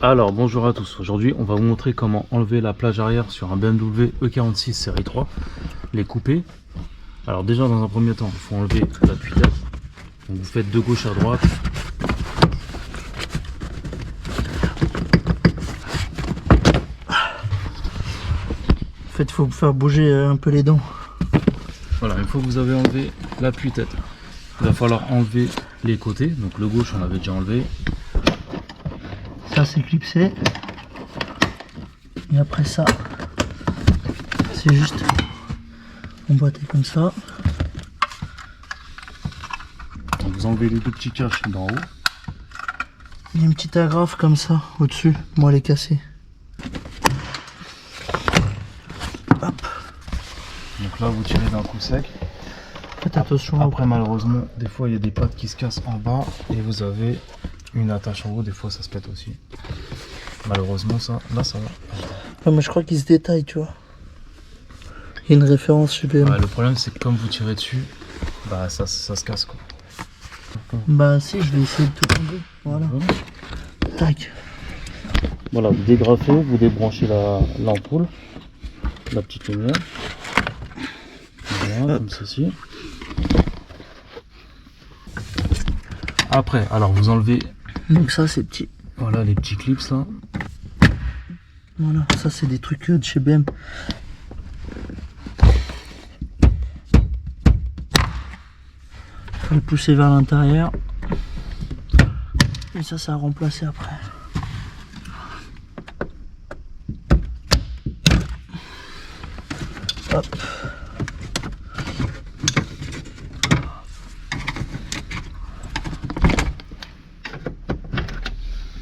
Alors bonjour à tous, aujourd'hui on va vous montrer comment enlever la plage arrière sur un BMW E46 série 3, les coupés. Alors déjà dans un premier temps il faut enlever la tue-tête, donc vous faites de gauche à droite. En fait il faut faire bouger un peu les dents. Voilà, une fois que vous avez enlevé la tue-tête, il va falloir enlever les côtés, donc le gauche on l'avait déjà enlevé. Ça c'est clipsé. Et après ça, c'est juste emboîté comme ça. Donc vous enlevez les deux petits caches d'en haut. Il y a une petite agrafe comme ça au-dessus. Moi elle est cassée. Hop. Donc là vous tirez d'un coup sec. Faites attention. Après malheureusement des fois il y a des pattes qui se cassent en bas et vous avez une attache en haut, des fois ça se pète aussi. Malheureusement ça, là ça va. Ouais, mais je crois qu'il se détaille, tu vois. Il y a une référence chez BM. Ouais, le problème c'est que comme vous tirez dessus, bah ça se casse quoi. Bah si, je vais essayer de tout enlever. Voilà. Tac. Voilà, vous dégrafez, vous débranchez l'ampoule, la petite lumière. Voilà, comme ceci. Après, alors vous enlevez. Donc ça c'est petit. Voilà les petits clips là. Voilà, ça c'est des trucs de chez BM. Faut le pousser vers l'intérieur. Et ça a remplacé après. Hop.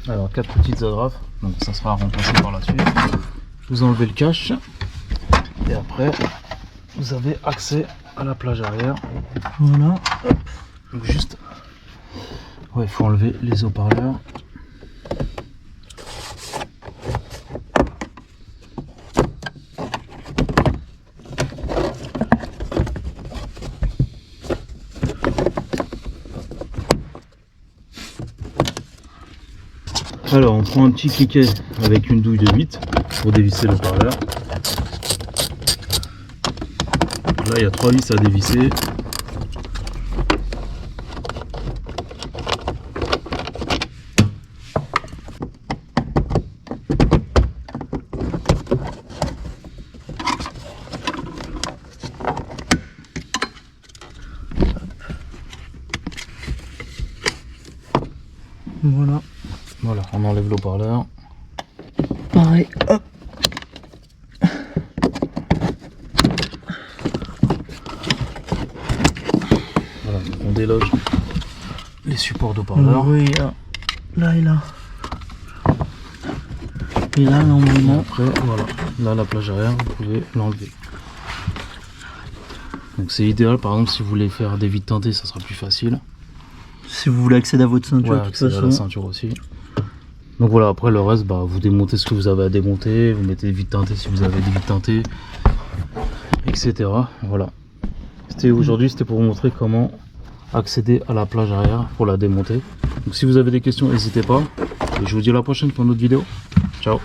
Alors 4 petites agrafes, donc ça sera remplacé par la suite. Vous enlevez le cache et après vous avez accès à la plage arrière. Voilà. Hop. Donc juste, ouais, il faut enlever les haut-parleurs. Alors on prend un petit cliquet avec une douille de 8 pour dévisser le haut-parleur. Là il y a 3 vis à dévisser. Voilà. Voilà, on enlève le haut-parleur. Pareil. Hop. Voilà, donc on déloge les supports d'haut-parleur. Oui, là et là. Et là normalement. Après, voilà, là la plage arrière, vous pouvez l'enlever. Donc c'est idéal, par exemple, si vous voulez faire des vides teintées, ça sera plus facile. Si vous voulez accéder à votre ceinture, Ouais, de toute accéder à la façon. ceinture aussi. Donc voilà, après le reste, bah, vous démontez ce que vous avez à démonter, vous mettez des vides teintés si vous avez des vides teintés, etc. Voilà. Aujourd'hui, c'était pour vous montrer comment accéder à la plage arrière pour la démonter. Donc si vous avez des questions, n'hésitez pas. Et je vous dis à la prochaine pour une autre vidéo. Ciao.